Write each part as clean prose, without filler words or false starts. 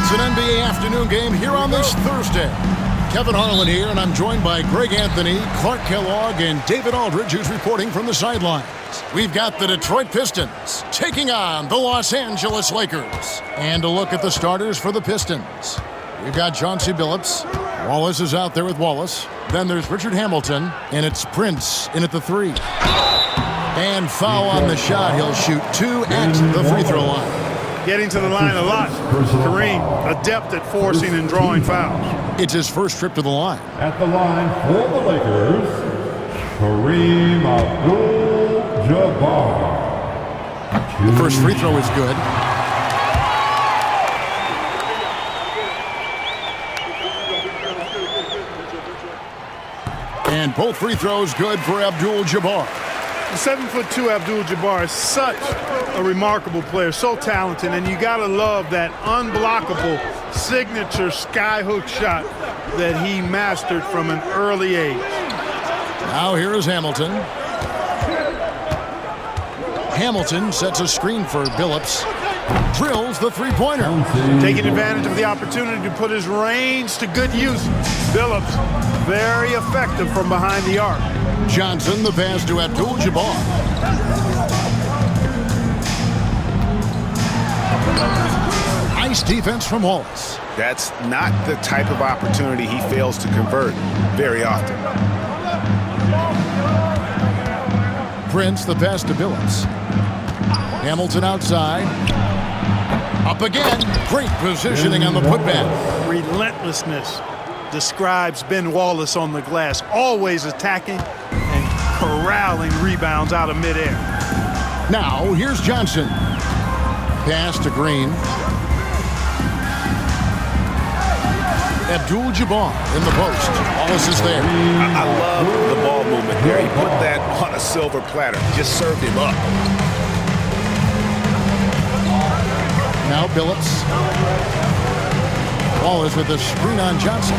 It's an NBA afternoon game here on this Thursday. Kevin Harlan here, and I'm joined by Greg Anthony, Clark Kellogg, and David Aldridge, who's reporting from the sidelines. We've got the Detroit Pistons taking on the Los Angeles Lakers. And a look at the starters for the Pistons. We've got Chauncey Billups. Wallace is out there with Wallace. Then there's Richard Hamilton, and it's Prince in at the 3. And foul on the shot. He'll shoot 2 at the free throw line. Getting to the line a lot. Kareem, adept at forcing and drawing fouls. It's his first trip to the line. At the line for the Lakers, Kareem Abdul-Jabbar. The first free throw is good. And both free throws good for Abdul-Jabbar. The 7'2" Abdul-Jabbar is such a remarkable player, so talented, and you gotta love that unblockable signature skyhook shot that he mastered from an early age. Now here is Hamilton. Hamilton sets a screen for Billups. Drills the three-pointer. Taking advantage of the opportunity to put his range to good use. Billups, very effective from behind the arc. Johnson, the pass to Abdul-Jabbar. Nice defense from Wallace. That's not the type of opportunity he fails to convert very often. Prince, the pass to Billups. Hamilton outside. Up again. Great positioning on the putback. Relentlessness describes Ben Wallace on the glass, always attacking and corralling rebounds out of midair. Now, here's Johnson. Pass to Green. Abdul-Jabbar in the post. Wallace is there. I love the ball movement there. He put that on a silver platter. Just served him up. Now Billups. Wallace with a screen on Johnson.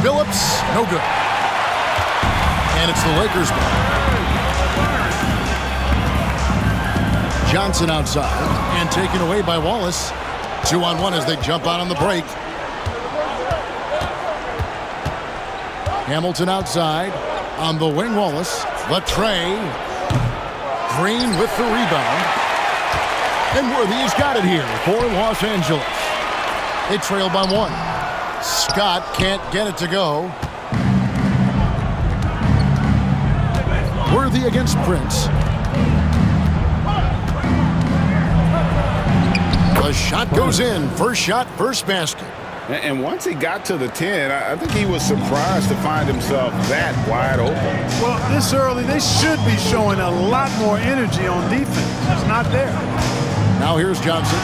Billups, no good. And it's the Lakers ball. Johnson outside and taken away by Wallace. 2-on-1 as they jump out on the break. Hamilton outside on the wing. Wallace. The tray. Green with the rebound. And Worthy's got it here for Los Angeles. They trail by 1. Scott can't get it to go. Worthy against Prince. The shot goes in. First shot, first basket. And once he got to the 10, I think he was surprised to find himself that wide open. Well, this early, they should be showing a lot more energy on defense. It's not there. Now here's Johnson.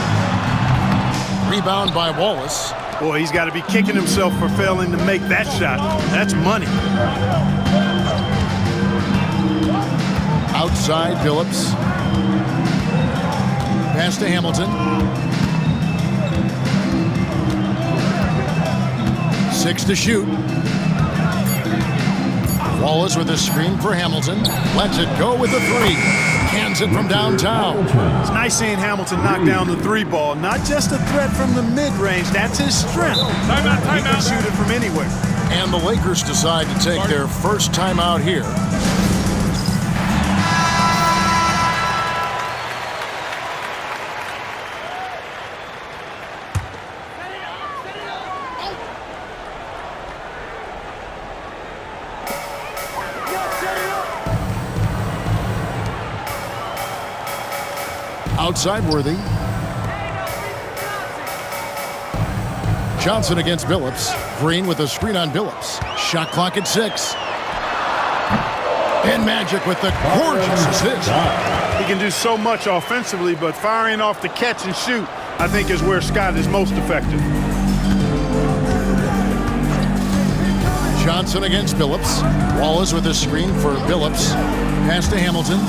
Rebound by Wallace. Boy, he's got to be kicking himself for failing to make that shot. That's money. Outside, Billups. Pass to Hamilton. 6 to shoot. Wallace with a screen for Hamilton. Lets it go with the 3. Cans it from downtown. It's nice seeing Hamilton knock down the 3 ball. Not just a threat from the mid-range. That's his strength. He can shoot it from anywhere. And the Lakers decide to take their first timeout here. Outside Worthy. Johnson against Billups. Green with a screen on Billups. Shot clock at 6. And Magic with the gorgeous assist. He can do so much offensively, but firing off the catch and shoot, I think, is where Scott is most effective. Johnson against Billups. Wallace with a screen for Billups. Pass to Hamilton.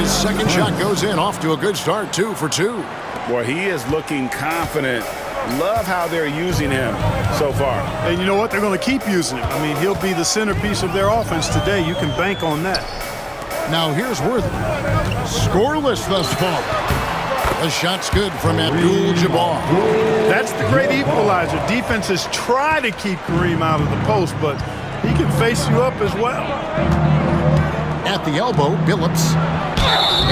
His second shot goes in, off to a good start, 2 for 2. Boy, he is looking confident Love how they're using him so far. And you know what? They're going to keep using him. I mean, he'll be the centerpiece of their offense today. You can bank on that. Now here's Worthy. Scoreless thus far. The shot's good from Abdul-Jabbar. That's the great equalizer. Defenses try to keep Kareem out of the post, but he can face you up as well. At the elbow, Billups.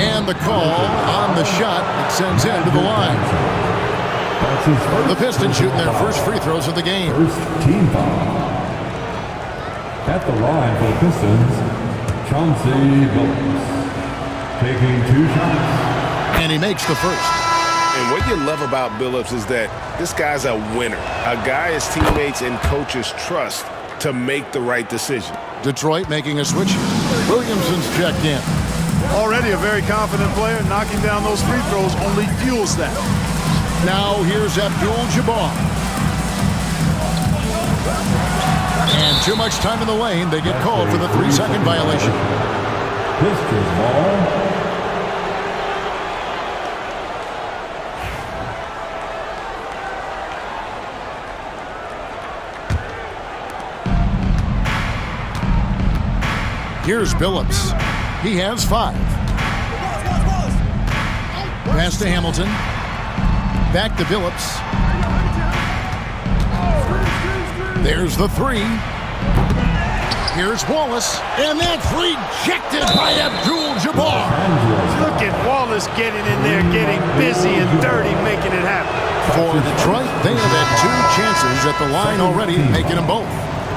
And the call on the shot that sends him to the line. That's his first. The Pistons shooting their first free throws of the game. First team foul. At the line for the Pistons, Chauncey Billups. Taking 2 shots. And he makes the first. And what you love about Billups is that this guy's a winner. A guy his teammates and coaches trust to make the right decision. Detroit making a switch. Williamson's checked in. Already a very confident player. Knocking down those free throws only fuels that. Now here's Abdul-Jabbar. And too much time in the lane. They get called for the 3-second violation. Pistons ball. Here's Billups. He has 5. Pass to Hamilton. Back to Billups. There's the 3. Here's Wallace. And that's rejected by Abdul-Jabbar. Look at Wallace getting in there, getting busy and dirty, making it happen. For Detroit, they have had 2 chances at the line already, making them both.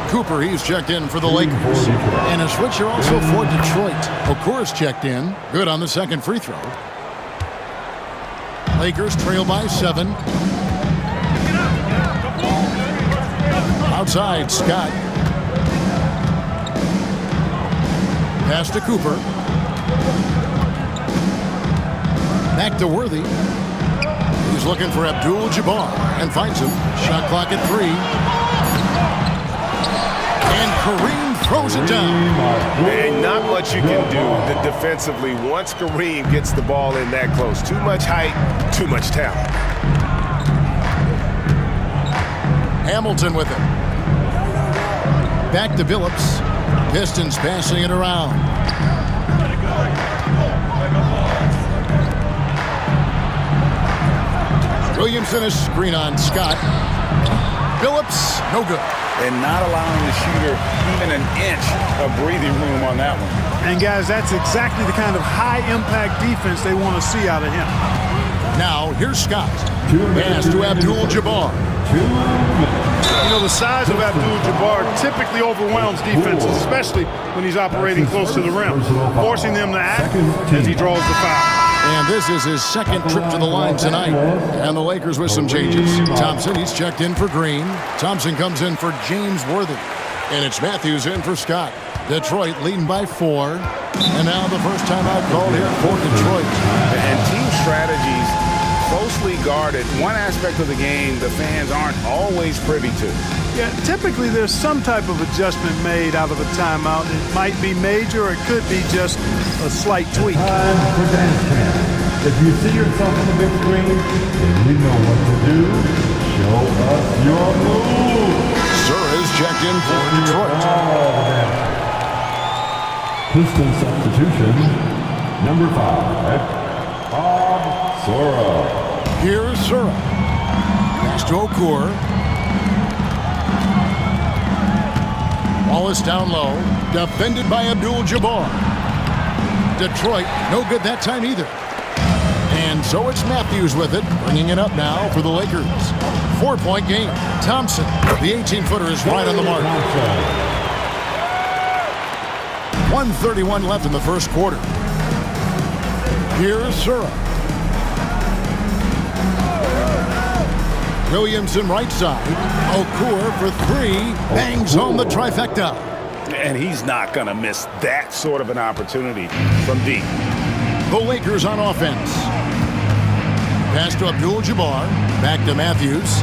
Cooper, he's checked in for the Lakers. And a switcher also for Detroit. Okur's checked in. Good on the second free throw. Lakers trail by 7. Outside, Scott. Pass to Cooper. Back to Worthy. He's looking for Abdul-Jabbar and finds him. Shot clock at 3. And Kareem throws it down. And not much you can do defensively once Kareem gets the ball in that close. Too much height, too much talent. Hamilton with it. Back to Billups. Pistons passing it around. Williamson is screen on Scott. Billups, no good. And not allowing the shooter even an inch of breathing room on that one. And guys, that's exactly the kind of high-impact defense they want to see out of him. Now, here's Scott. Pass to Abdul-Jabbar. You know, the size of Abdul-Jabbar typically overwhelms defenses, especially when he's operating close to the rim, forcing them to act as he draws the foul. And this is his 2nd trip to the line tonight. And the Lakers with some changes. Thompson, he's checked in for Green. Thompson comes in for James Worthy. And it's Matthews in for Scott. Detroit leading by 4. And now the first time out called here for Detroit. And team strategies closely guarded. One aspect of the game the fans aren't always privy to. Yeah, typically there's some type of adjustment made out of a timeout. It might be major or it could be just a slight tweak. Time for dance camp. If you see yourself on the big screen and you know what to do, show us your move. Sir is checked in for Detroit. Piston substitution, number 5, Bob Sora. Here's Sura. Pass to Okur. Wallace down low. Defended by Abdul-Jabbar. Detroit, no good that time either. And so it's Matthews with it, bringing it up now for the Lakers. 4-point game. Thompson, the 18-footer, is right on the mark. 1:31 left in the first quarter. Here's Sura. Williamson right side. Okur for 3. Bangs home the trifecta. And he's not going to miss that sort of an opportunity from deep. The Lakers on offense. Pass to Abdul-Jabbar. Back to Matthews.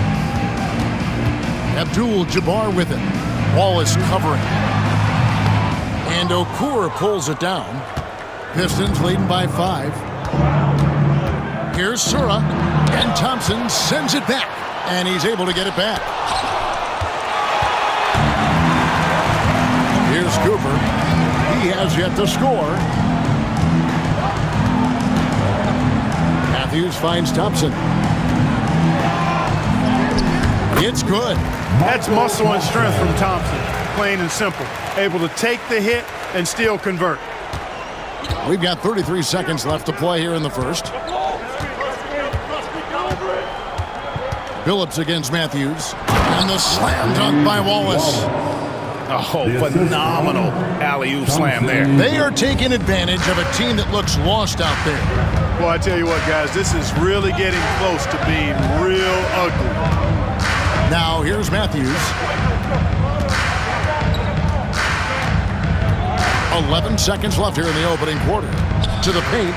Abdul-Jabbar with it. Wallace covering. And Okur pulls it down. Pistons leading by 5. Here's Sura. And Thompson sends it back. And he's able to get it back. Here's Cooper. He has yet to score. Matthews finds Thompson. It's good. That's muscle and strength from Thompson, plain and simple. Able to take the hit and still convert. We've got 33 seconds left to play here in the first. Billups against Matthews. And the slam dunk by Wallace. Oh, phenomenal alley-oop slam there. They are taking advantage of a team that looks lost out there. Well, I tell you what, guys, this is really getting close to being real ugly. Now, here's Matthews. 11 seconds left here in the opening quarter. To the paint.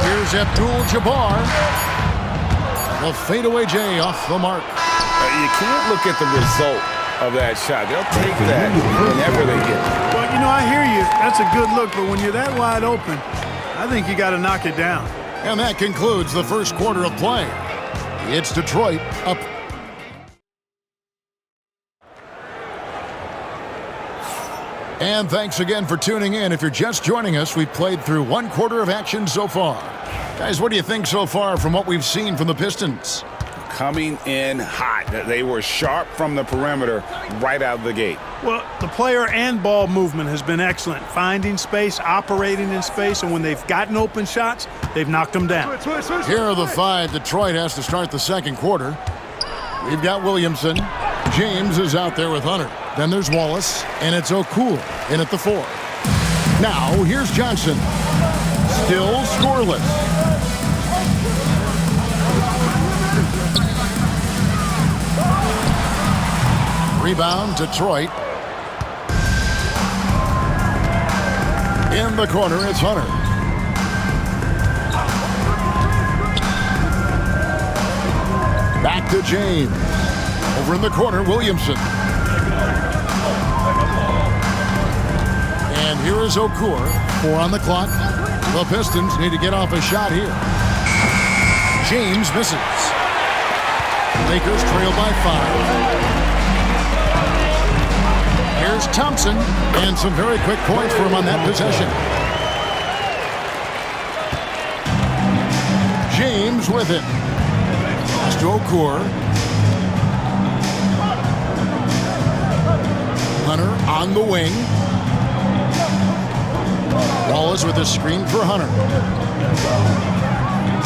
Here's Abdul-Jabbar. The fadeaway J off the mark. You can't look at the result of that shot. They'll take that whenever they get it. Well, you know, I hear you. That's a good look, but when you're that wide open, I think you got to knock it down. And that concludes the first quarter of play. It's Detroit up. And thanks again for tuning in. If you're just joining us, we've played through one quarter of action so far. Guys, what do you think so far from what we've seen from the Pistons? Coming in hot. They were sharp from the perimeter right out of the gate. Well, the player and ball movement has been excellent. Finding space, operating in space, and when they've gotten open shots, they've knocked them down. Here are the five Detroit has to start the second quarter. We've got Williamson. James is out there with Hunter. Then there's Wallace, and it's O'Cool in at the 4. Now, here's Johnson. Still scoreless. Rebound, Detroit. In the corner, it's Hunter. Back to James. Over in the corner, Williamson. And here is O'Cool. 4 on the clock. The Pistons need to get off a shot here. James misses. Lakers trail by 5. Here's Thompson, and some very quick points for him on that possession. James with it. Pass to O'Cool. Hunter on the wing. Wallace with a screen for Hunter.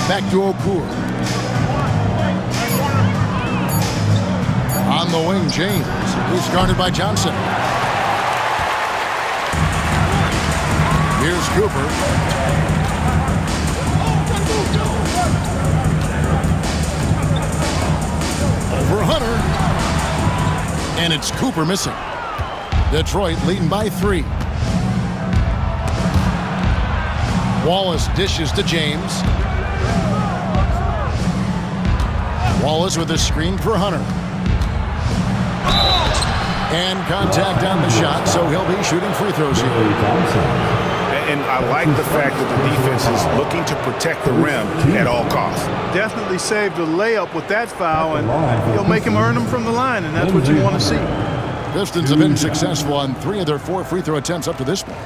Back to O'Cool. On the wing, James. He's guarded by Johnson. Here's Cooper. Over Hunter. And it's Cooper missing. Detroit leading by 3. Wallace dishes to James. Wallace with a screen for Hunter. And contact on the shot, so he'll be shooting free throws here. And I like the fact that the defense is looking to protect the rim at all costs. Definitely saved a layup with that foul, and he'll make him earn them from the line, and that's what you want to see. Pistons have been successful on 3 of their 4 free throw attempts up to this point.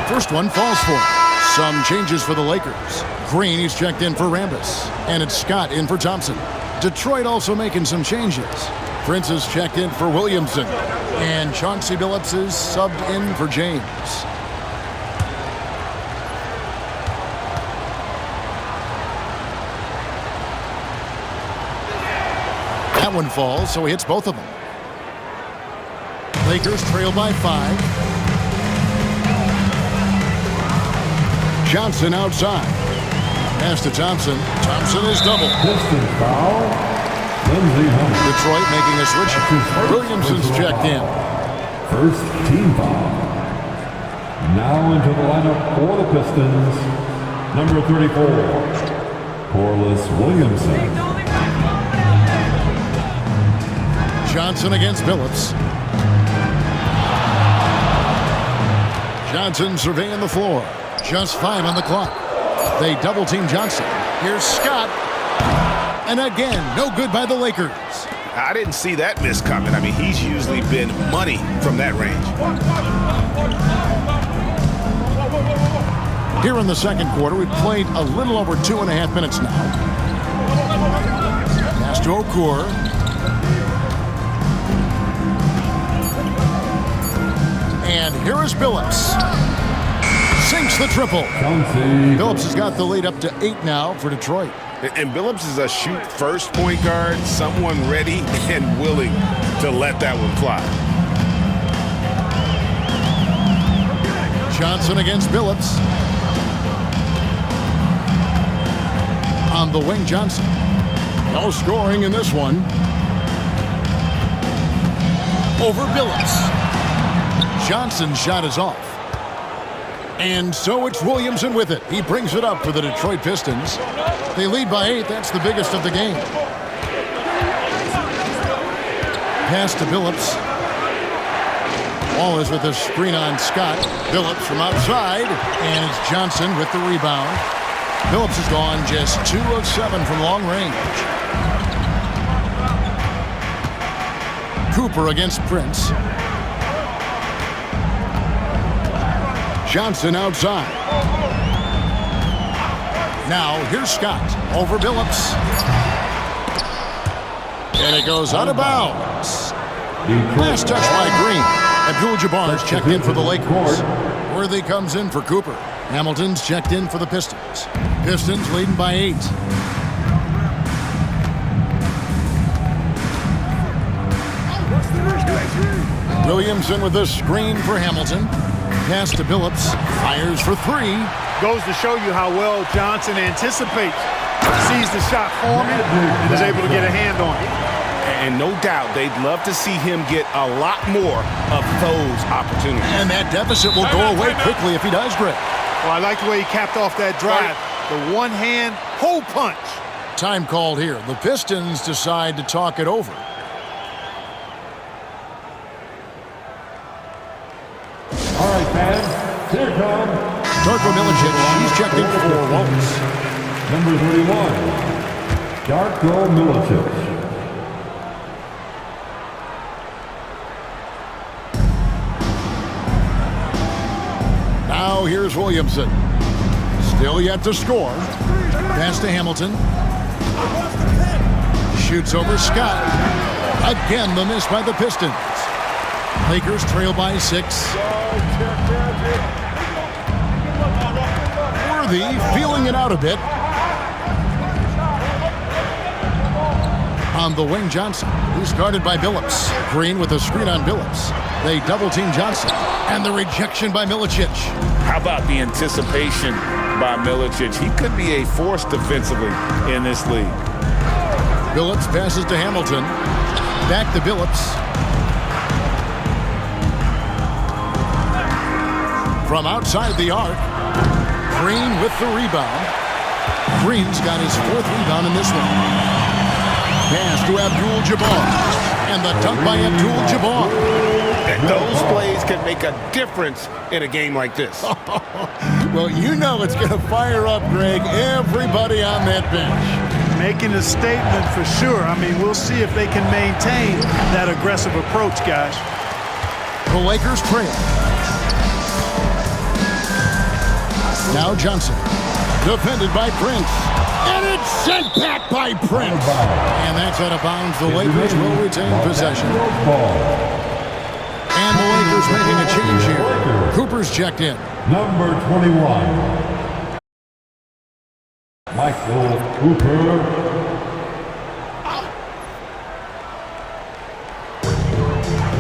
First one falls for him. Some changes for the Lakers. Green, he's checked in for Rambis. And it's Scott in for Thompson. Detroit also making some changes. Prince is checked in for Williamson. And Chauncey Billups is subbed in for James. That one falls, so he hits both of them. Lakers trail by 5. Johnson outside. Pass to Thompson. Thompson is double. Pistons foul. Detroit making a switch. Williamson's checked in. First team foul. Now into the lineup for the Pistons. Number 34, Corliss Williamson. Johnson against Billups. Johnson surveying the floor. Just 5 on the clock. They double-team Johnson. Here's Scott. And again, no good by the Lakers. I didn't see that miss coming. I mean, he's usually been money from that range. Here in the second quarter, we've played a little over 2.5 minutes now. Pass to Okur. And here is Billups. Sinks the triple. Billups has got the lead up to 8 now for Detroit. And Billups is a shoot-first point guard, someone ready and willing to let that one fly. Johnson against Billups. On the wing, Johnson. No scoring in this one. Over Billups. Johnson's shot is off. And so it's Williamson with it. He brings it up for the Detroit Pistons. They lead by 8. That's the biggest of the game. Pass to Billups. Ball is with a screen on Scott. Billups from outside. And it's Johnson with the rebound. Billups has gone just 2 of 7 from long range. Cooper against Prince. Johnson outside. Now, here's Scott over Billups. And it goes out of bounds. Last touch by Green. Abdul-Jabbar's checked in for the Lakers. Worthy comes in for Cooper. Hamilton's checked in for the Pistons. Pistons leading by 8. Williamson with the screen for Hamilton. Pass to Billups. Fires for 3. Goes to show you how well Johnson anticipates. Sees the shot forming and is able to get a hand on it. And no doubt they'd love to see him get a lot more of those opportunities. And that deficit will go away quickly if he does, Greg. Well, I like the way he capped off that drive. The one-hand hole punch. Time called here. The Pistons decide to talk it over. All right, fans, here comes Darko Milicic, he's checked in for Waltz. number 31, Darko Milicic. Now here's Williamson. Still yet to score. Pass to Hamilton. Shoots over Scott. Again, the miss by the Pistons. Lakers trail by 6. Worthy feeling it out a bit. On the wing, Johnson. He's guarded by Billups. Green with a screen on Billups. They double-team Johnson. And the rejection by Milicic. How about the anticipation by Milicic? He could be a force defensively in this league. Billups passes to Hamilton. Back to Billups. From outside the arc, Green with the rebound. Green's got his 4th rebound in this one. Pass to Abdul-Jabbar. And the dunk by Abdul-Jabbar. And those plays can make a difference in a game like this. Well, you know it's going to fire up, Greg, everybody on that bench. Making a statement for sure. I mean, we'll see if they can maintain that aggressive approach, guys. The Lakers trail. Now Johnson, defended by Prince, and it's sent back by Prince. And that's out of bounds. The Lakers will retain possession. And the Lakers making a change here. Cooper's checked in. Number 21, Michael Cooper.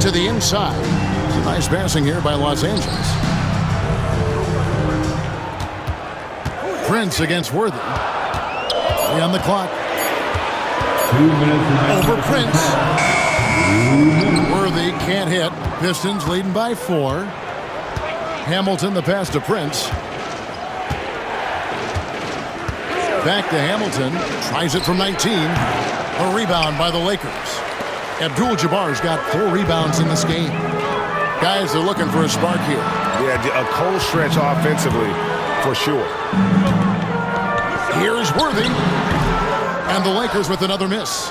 To the inside. It's a nice passing here by Los Angeles. Prince against Worthy. 3 on the clock. 2 minutes Over Prince. Worthy can't hit. Pistons leading by 4. Hamilton the pass to Prince. Back to Hamilton. Tries it from 19. A rebound by the Lakers. Abdul-Jabbar's got 4 rebounds in this game. Guys are looking for a spark here. Yeah, a cold stretch offensively for sure. Here's Worthy. And the Lakers with another miss.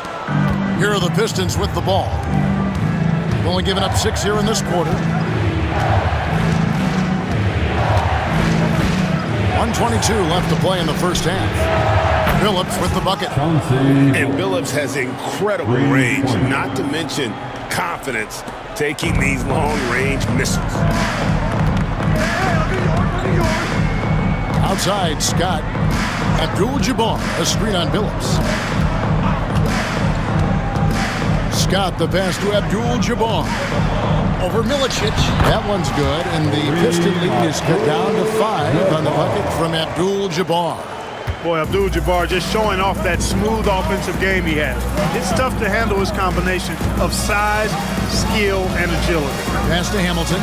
Here are the Pistons with the ball. They've only given up 6 here in this quarter. 1:22 left to play in the first half. Phillips with the bucket. And Billups has incredible range, not to mention confidence taking these long-range missiles. Outside, Scott. Abdul-Jabbar, a screen on Billups. Scott, the pass to Abdul-Jabbar. Over Milicic. That one's good, and the Piston lead is cut down to 5 on the bucket from Abdul-Jabbar. Boy, Abdul-Jabbar just showing off that smooth offensive game he has. It's tough to handle his combination of size, skill, and agility. Pass to Hamilton.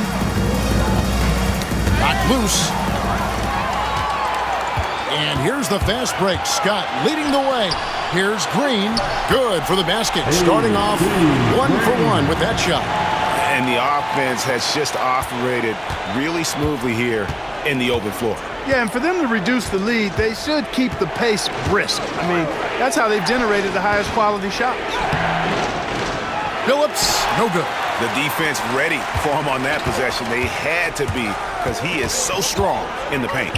Knocked loose. And here's the fast break. Scott leading the way. Here's Green. Good for the basket. Starting off 1 for 1 with that shot. And the offense has just operated really smoothly here in the open floor. Yeah, and for them to reduce the lead, they should keep the pace brisk. I mean, that's how they've generated the highest quality shots. Phillips, no good. The defense ready for him on that possession. They had to be, because he is so strong in the paint.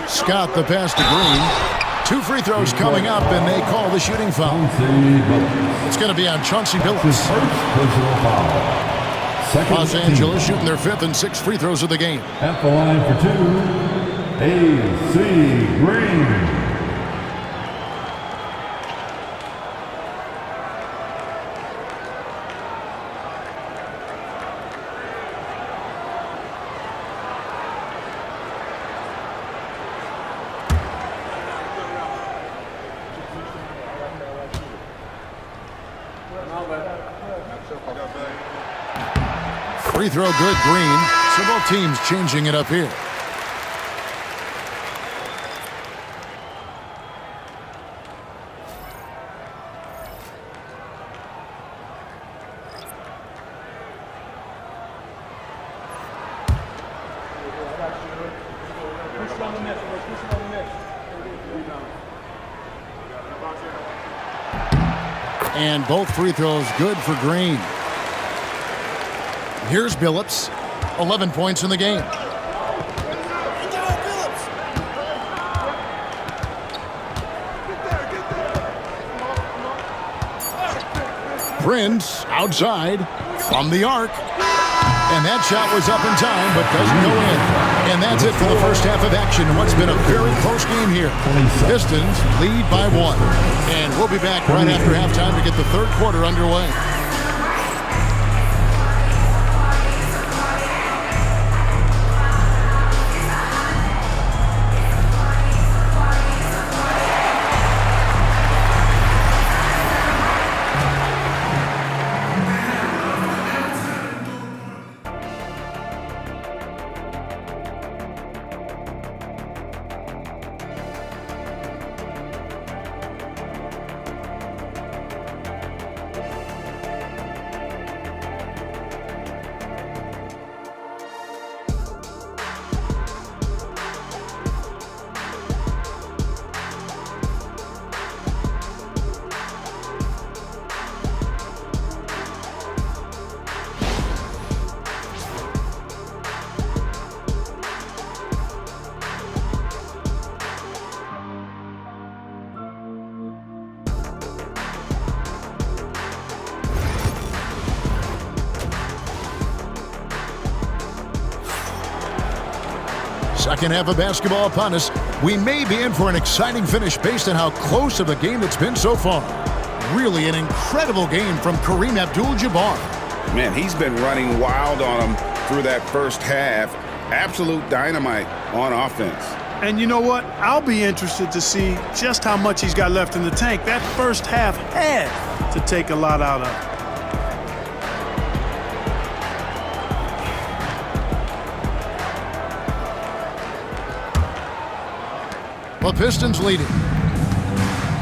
Scott, the pass to Green. 2 free throws coming up, and they call the shooting foul. It's going to be on Chauncey Billups. Los Angeles shooting their 5th and 6th free throws of the game. At the line for 2, A.C. Green. Free throw good, Green. So both teams changing it up here. And both free throws good for Green. Here's Billups, 11 points in the game. Prince outside from the arc. And that shot was up in time, but doesn't go in. And that's it for the first half of action in what's been a very close game here. Pistons lead by 1. And we'll be back right after halftime to get the third quarter underway. Second half of basketball upon us. We may be in for an exciting finish based on how close of a game it's been so far. Really an incredible game from Kareem Abdul-Jabbar. Man, he's been running wild on him through that first half. Absolute dynamite on offense. And you know what? I'll be interested to see just how much he's got left in the tank. That first half had to take a lot out of it. The Pistons leading.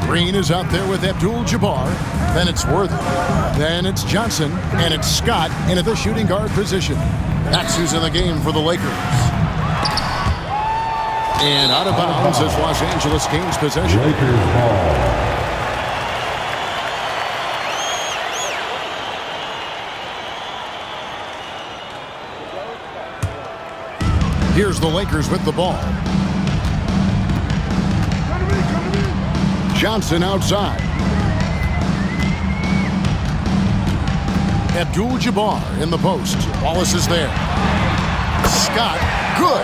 Green is out there with Abdul-Jabbar. Then it's Worthy. Then it's Johnson. And it's Scott into the shooting guard position. That's who's in the game for the Lakers. And out of bounds as Los Angeles gains possession. Lakers ball. Here's the Lakers with the ball. Johnson outside. Abdul-Jabbar in the post. Wallace is there. Scott, good.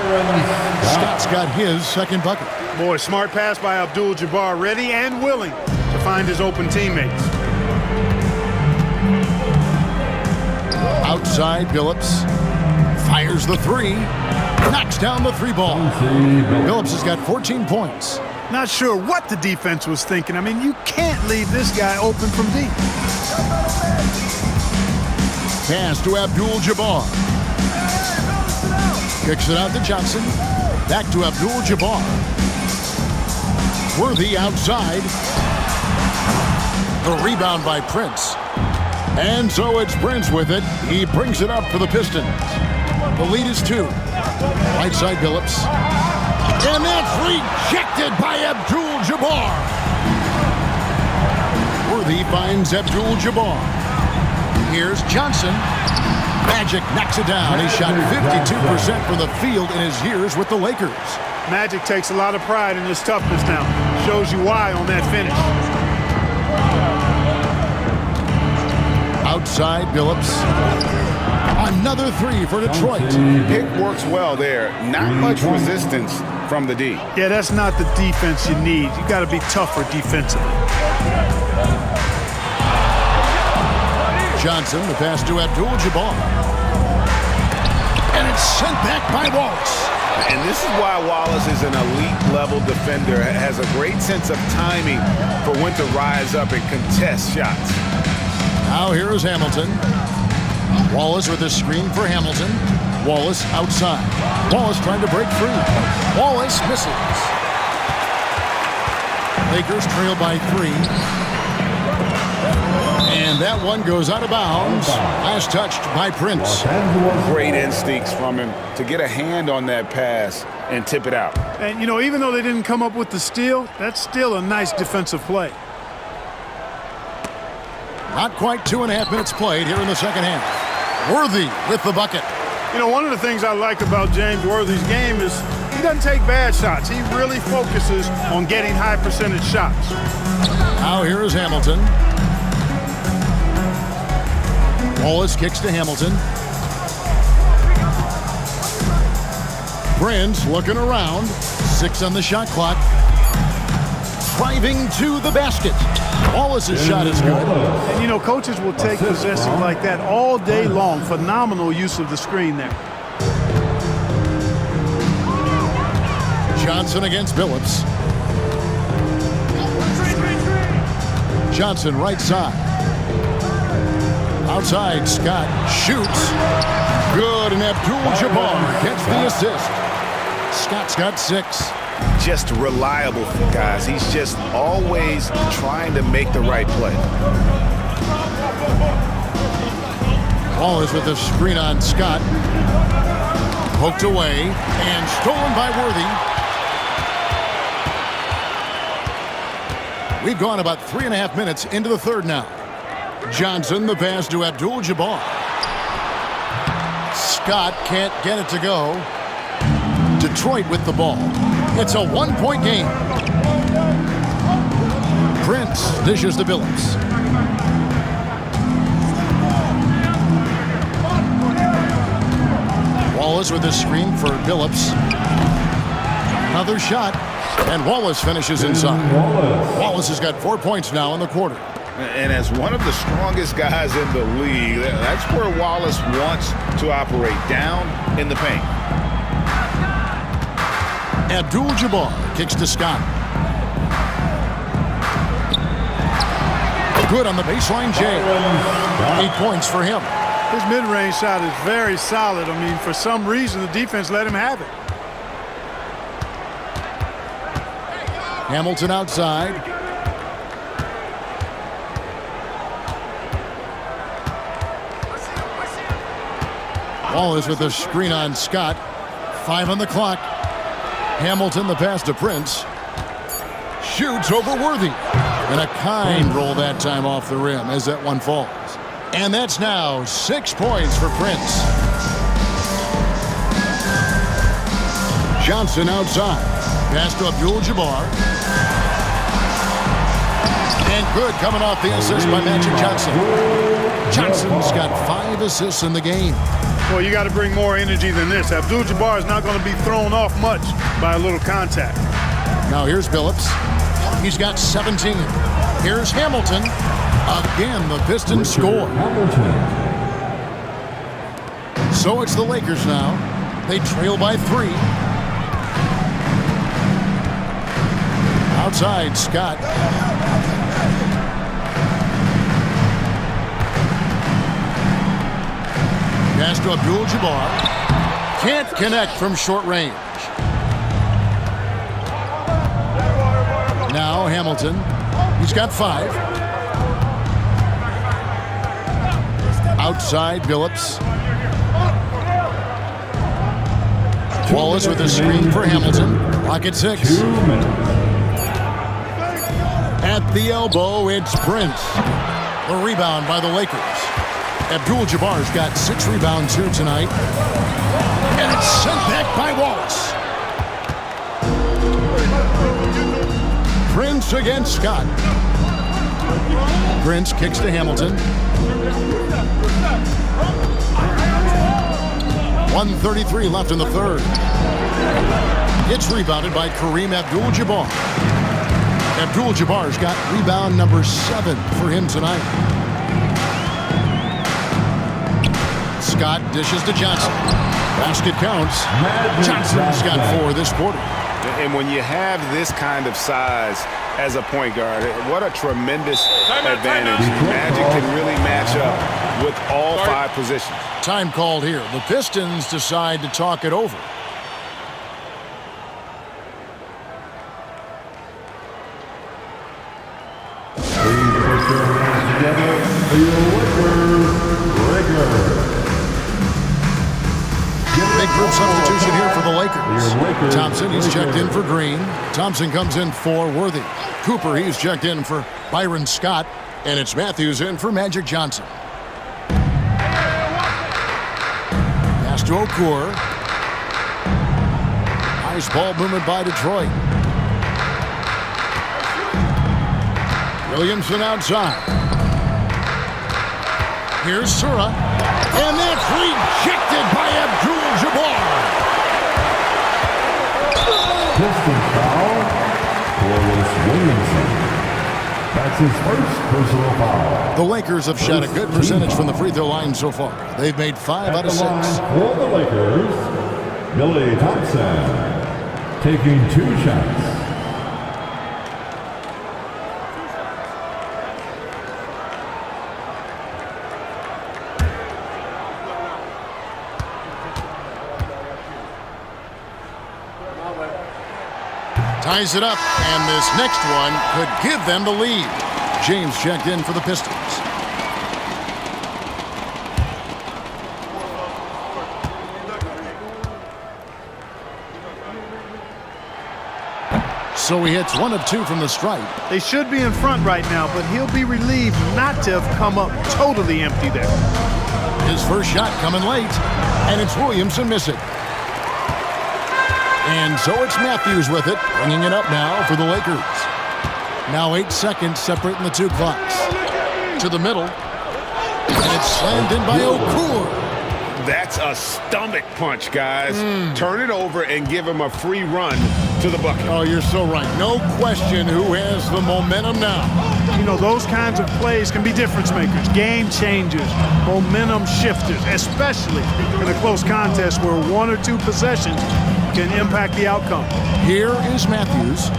Scott's got his second bucket. Boy, smart pass by Abdul-Jabbar, ready and willing to find his open teammates. Outside, Billups fires the three. Knocks down the three ball. Billups has got 14 points. Not sure what the defense was thinking. I mean, you can't leave this guy open from deep. Pass to Abdul-Jabbar. Kicks it out to Johnson. Back to Abdul-Jabbar. Worthy outside. The rebound by Prince. And so it's Prince with it. He brings it up for the Pistons. The lead is 2. Right side, Billups. And that's rejected by Abdul-Jabbar. Worthy finds Abdul-Jabbar. Here's Johnson. Magic knocks it down. He shot 52% from the field in his years with the Lakers. Magic takes a lot of pride in his toughness now. Shows you why on that finish. Outside, Billups. Another three for Detroit. Pick works well there. Not much resistance from the D. Yeah, that's not the defense you need. You got to be tougher defensively. Johnson, the pass to Abdul-Jabbar. And it's sent back by Wallace. And this is why Wallace is an elite-level defender. Has a great sense of timing for when to rise up and contest shots. Now here is Hamilton. Wallace with a screen for Hamilton. Wallace outside. Wallace trying to break free. Wallace misses. Lakers trail by 3. And that one goes out of bounds. Last touched by Prince. Great instincts from him to get a hand on that pass and tip it out. And, you know, even though they didn't come up with the steal, that's still a nice defensive play. Not quite 2.5 minutes played here in the second half. Worthy with the bucket. You know, one of the things I like about James Worthy's game is he doesn't take bad shots. He really focuses on getting high percentage shots. Now here is Hamilton. Wallace kicks to Hamilton. Prince looking around. 6 on the shot clock. Driving to the basket. Wallace's shot is good. And, you know, coaches will take possessions like that all day long. Phenomenal use of the screen there. Johnson against Billups. Johnson right side. Outside, Scott shoots. Good, and Abdul-Jabbar gets the assist. Scott's got 6. Just reliable, guys. He's just always trying to make the right play. Wallace with a screen on Scott. Poked away and stolen by Worthy. We've gone about 3.5 minutes into the third now. Johnson, the pass to Abdul-Jabbar. Scott can't get it to go. Detroit with the ball. It's a 1-point game. Prince dishes to Billups. Wallace with a screen for Billups. Another shot, and Wallace finishes inside. Wallace has got 4 points now in the quarter. And as one of the strongest guys in the league, that's where Wallace wants to operate, down in the paint. Abdul-Jabbar kicks to Scott. Good on the baseline, Jay. 8 points for him. His mid-range shot is very solid. I mean, for some reason, the defense let him have it. Hamilton outside. Wallace with the screen on Scott. 5 on the clock. Hamilton the pass to Prince. Shoots over Worthy. And a kind roll that time off the rim as that one falls. And that's now 6 points for Prince. Johnson outside. Pass to Abdul-Jabbar. And good coming off the assist by Magic Johnson. Johnson's got 5 assists in the game. Well, you got to bring more energy than this. Abdul-Jabbar is not going to be thrown off much by a little contact. Now here's Billups. He's got 17. Here's Hamilton. Again, the Pistons score. So it's the Lakers now. They trail by 3. Outside, Scott. Pass to Abdul-Jabbar. Can't connect from short range. Now Hamilton. He's got 5. Outside, Billups. Wallace with a screen for Hamilton. Clock at 6. 2 minutes. At the elbow, it's Prince. The rebound by the Lakers. Abdul-Jabbar's got 6 rebounds here tonight. And it's sent back by Wallace. Prince against Scott. Prince kicks to Hamilton. 1:33 left in the third. It's rebounded by Kareem Abdul-Jabbar. Abdul-Jabbar's got rebound number 7 for him tonight. Scott dishes to Johnson. Basket counts. Johnson's got 4 this quarter. And when you have this kind of size as a point guard, what a tremendous advantage. Magic can really match up with all 5 positions. Time called here. The Pistons decide to talk it over. Please put your hands together for your Lakers. Big group substitution here for the Lakers. Thompson, he's checked in for Green. Thompson comes in for Worthy. Cooper, he's checked in for Byron Scott. And it's Matthews in for Magic Johnson. Pass to Okur. Nice ball movement by Detroit. Williamson outside. Here's Sura. And that's rejected by Abdul-Jabbar. Pistons foul. Corliss Williamson. That's his first personal foul. The Lakers have shot a good percentage from the free throw line so far. They've made 5 out of 6. For the Lakers, Billy Thompson taking 2 shots. Ties it up, and this next one could give them the lead. James checked in for the Pistons. So he hits 1 of 2 from the stripe. They should be in front right now, but he'll be relieved not to have come up totally empty there. His first shot coming late, and it's Williamson missing. And so it's Matthews with it, bringing it up now for the Lakers. Now 8 seconds separating the 2 clocks. To the middle. And it's slammed in by Okur. That's a stomach punch, guys. Turn it over and give him a free run to the bucket. Oh, you're so right. No question who has the momentum now. You know, those kinds of plays can be difference makers, game changers, momentum shifters, especially in a close contest where 1 or 2 possessions can impact the outcome. Here is Matthews.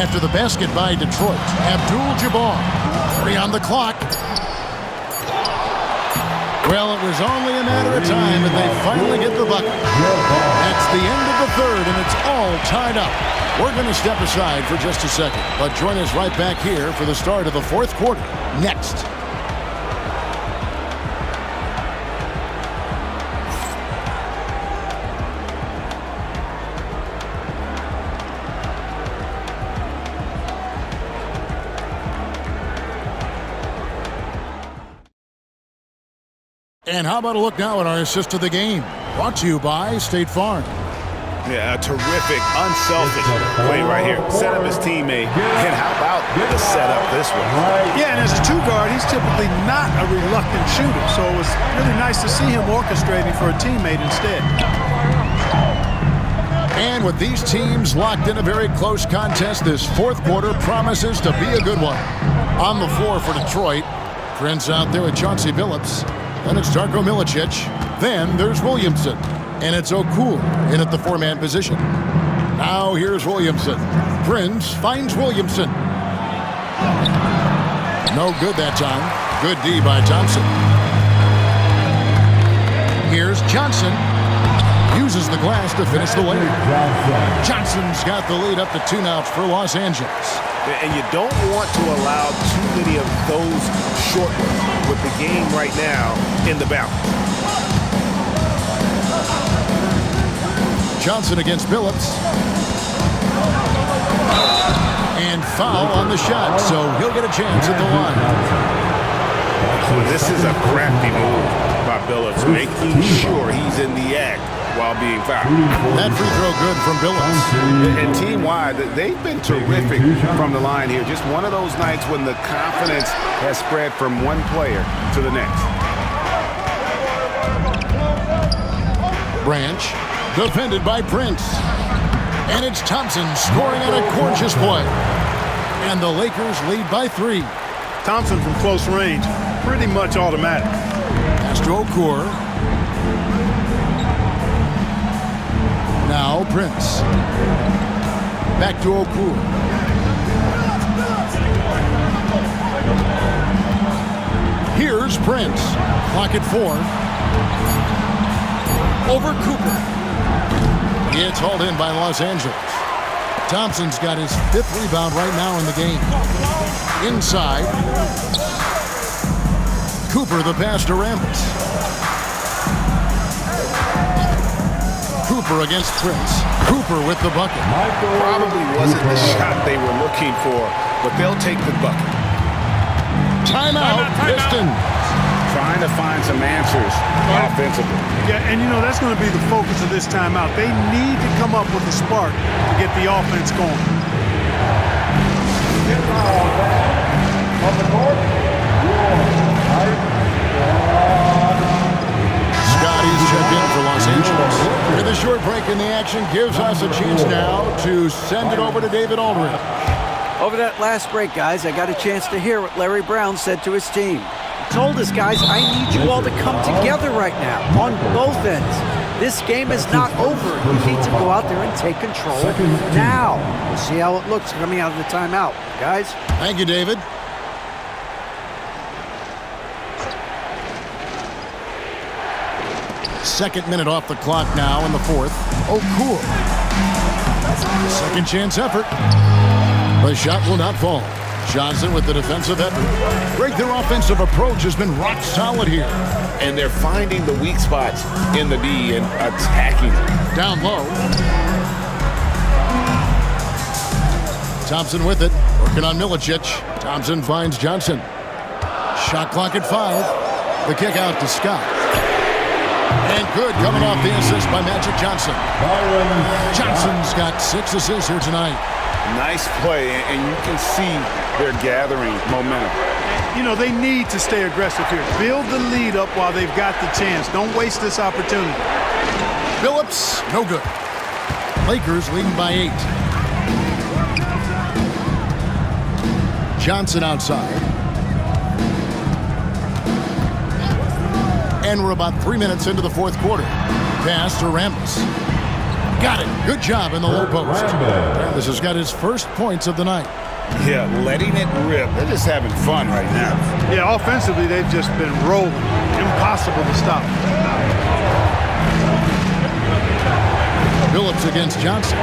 After the basket by Detroit, Abdul-Jabbar. 3 on the clock. Well, it was only a matter of time that they finally get the bucket. That's the end of the third, and it's all tied up. We're going to step aside for just a second, but join us right back here for the start of the 4th quarter. Next. And how about a look now at our assist of the game? Brought to you by State Farm. Yeah, a terrific, unselfish play right here. Set up his teammate, and how about the setup this way? Yeah, and as a two-guard, he's typically not a reluctant shooter, so it was really nice to see him orchestrating for a teammate instead. And with these teams locked in a very close contest, this fourth quarter promises to be a good one. On the floor for Detroit, Prince out there with Chauncey Billups. Then it's Darko Milicic. Then there's Williamson. And it's O'Cool in at the four-man position. Now here's Williamson. Prince finds Williamson. No good that time. Good D by Thompson. Here's Johnson. Uses the glass to finish the layup. Johnson's got the lead up to 2 now for Los Angeles. And you don't want to allow too many of those short ones with the game right now in the balance. Johnson against Billups. And foul on the shot, so he'll get a chance at the line. This is a crafty move by Billups, making sure he's in the act while being fouled. That free throw good from Billups. And team-wide, they've been terrific from the line here. Just one of those nights when the confidence has spread from one player to the next. Branch, defended by Prince. And it's Thompson scoring on a gorgeous play. And the Lakers lead by 3. Thompson from close range, pretty much automatic. Pass to Okur. Now Prince. Back to Okur. Here's Prince. Clock at 4. Over Cooper. It's hauled in by Los Angeles. Thompson's got his 5th rebound right now in the game. Inside. Cooper the pass to Rambis. Cooper against Prince. Cooper with the bucket. Probably wasn't the shot they were looking for, but they'll take the bucket. Timeout, Pistons. Trying to find some answers offensively. Yeah, and you know, that's going to be the focus of this timeout. They need to come up with a spark to get the offense going. Scotty's checked in for Los Angeles. With a short break in the action gives us a chance now to send it over to David Aldridge. Over that last break, guys, I got a chance to hear what Larry Brown said to his team. He told us, guys, I need you all to come together right now on both ends. This game is not over. You need to go out there and take control now. We'll see how it looks coming out of the timeout. Guys? Thank you, David. Second minute off the clock now in the 4th. Oh, cool. Second chance effort. The shot will not fall. Johnson with the defensive effort. Greg, their offensive approach has been rock solid here. And they're finding the weak spots in the D and attacking them. Down low. Thompson with it. Working on Milicic. Thompson finds Johnson. Shot clock at 5. The kick out to Scott. And good coming off the assist by Magic Johnson. Johnson's got 6 assists here tonight. Nice play, and you can see they're gathering momentum. You know, they need to stay aggressive here. Build the lead up while they've got the chance. Don't waste this opportunity. Billups, no good. Lakers leading by 8. Johnson outside. And we're about 3 minutes into the 4th quarter. Pass to Rambis. Got it. Good job in the low post. Rambis has got his first points of the night. Yeah, letting it rip. They're just having fun right now. Yeah, offensively, they've just been rolling. Impossible to stop. Billups against Johnson.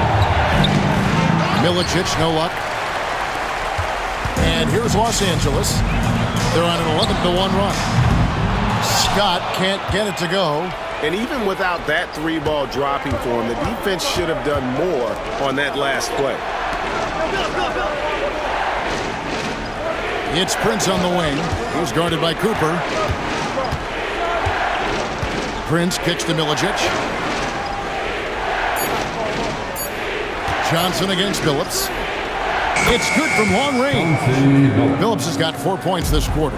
Milicic, no luck. And here's Los Angeles. They're on an 11-1 run. Scott can't get it to go. And even without that 3-ball dropping for him, the defense should have done more on that last play. It's Prince on the wing. He's guarded by Cooper. Prince kicks to Milicic. Johnson against Billups. It's good from long range. Billups has got 4 points this quarter.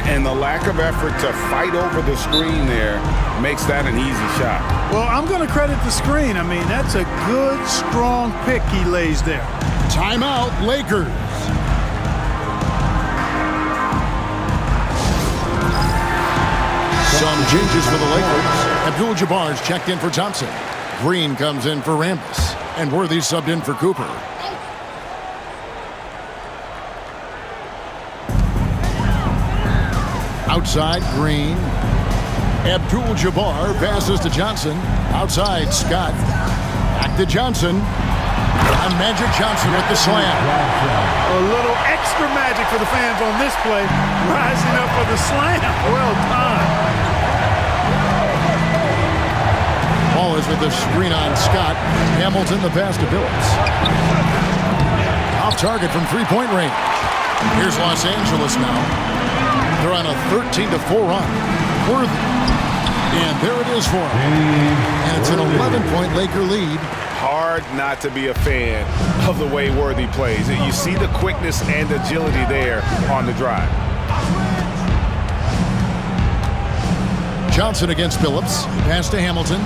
And the lack of effort to fight over the screen there makes that an easy shot. Well, I'm going to credit the screen. I mean, that's a good, strong pick he lays there. Timeout, Lakers. Some changes for the Lakers. Abdul-Jabbar's checked in for Thompson. Green comes in for Rambis. And Worthy subbed in for Cooper. Outside, Green. Abdul-Jabbar passes to Johnson. Outside, Scott. Back to Johnson. And Magic Johnson with the slam. A little extra magic for the fans on this play. Rising up for the slam. Well done. Ball is with the screen on Scott. Hamilton the pass to Billups. Off target from three-point range. Here's Los Angeles now. They're on a 13-4 run. Worthy. And there it is for him. And it's an 11-point Laker lead. Hard not to be a fan of the way Worthy plays. You see the quickness and agility there on the drive. Johnson against Billups. Pass to Hamilton.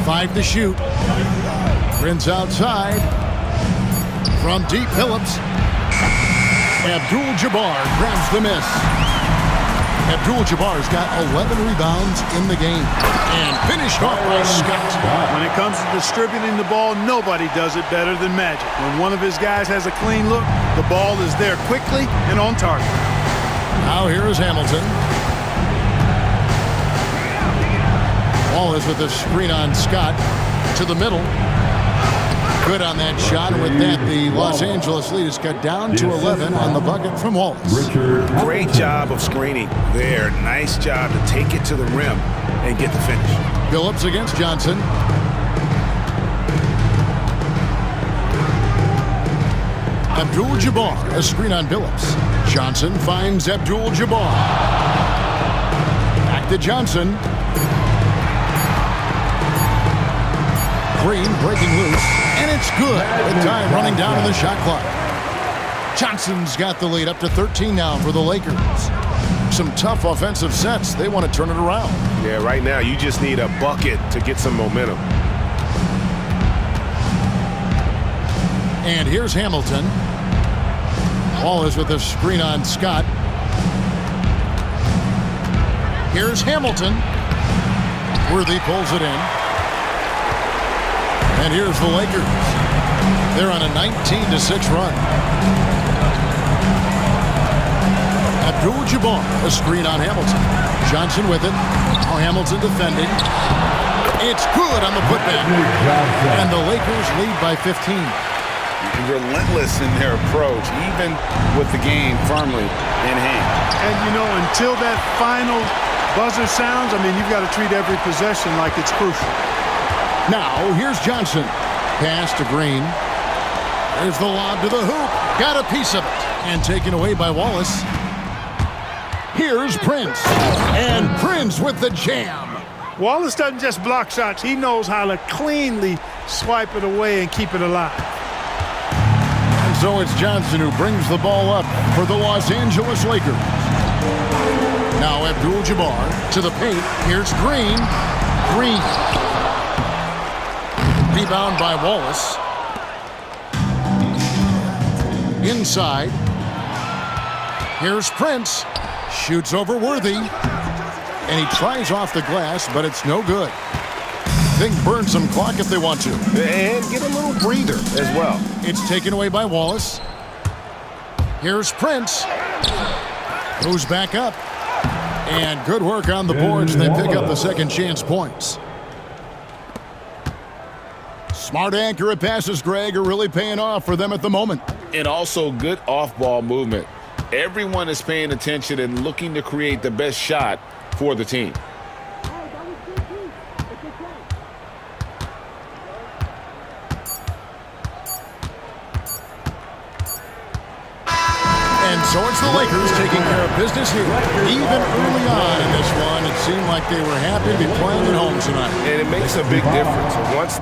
Five to shoot. Prince outside. From deep, Billups. Abdul-Jabbar grabs the miss. Abdul-Jabbar's got 11 rebounds in the game. And finished off by Scott. When it comes to distributing the ball, nobody does it better than Magic. When one of his guys has a clean look, the ball is there quickly and on target. Now here is Hamilton. Ball is with the screen on Scott. To the middle. Good on that shot. And with that, the Los Angeles lead is cut down to 11 on the bucket from Wallace. Great job of screening there. Nice job to take it to the rim and get the finish. Billups against Johnson. Abdul-Jabbar, a screen on Billups. Johnson finds Abdul-Jabbar. Back to Johnson. Green breaking loose, and it's good. With time running down to the shot clock. Johnson's got the lead up to 13 now for the Lakers. Some tough offensive sets. They want to turn it around. Yeah, right now you just need a bucket to get some momentum. And here's Hamilton. Ball is with a screen on Scott. Here's Hamilton. Worthy pulls it in. And here's the Lakers. They're on a 19-6 run. Abdul-Jabbar, a screen on Hamilton. Johnson with it. Now Hamilton defending. It's good on the putback. And the Lakers lead by 15. Relentless in their approach, even with the game firmly in hand. And, you know, until that final buzzer sounds, I mean, you've got to treat every possession like it's crucial. Now, here's Johnson. Pass to Green. There's the lob to the hoop. Got a piece of it. And taken away by Wallace. Here's Prince. And Prince with the jam. Wallace doesn't just block shots. He knows how to cleanly swipe it away and keep it alive. And so it's Johnson who brings the ball up for the Los Angeles Lakers. Now Abdul-Jabbar to the paint. Here's Green. Green. Rebound by Wallace. Inside. Here's Prince. Shoots over Worthy. And he tries off the glass, but it's no good. They can burn some clock if they want to. And get a little breather as well. It's taken away by Wallace. Here's Prince. Goes back up. And good work on the boards. They pick up the second chance points. Smart, accurate passes, Greg, are really paying off for them at the moment. And also good off-ball movement. Everyone is paying attention and looking to create the best shot for the team. And So it's the Lakers taking care of business here. Even early on in this one, it seemed like they were happy to be playing at home tonight. And it makes a big difference. Once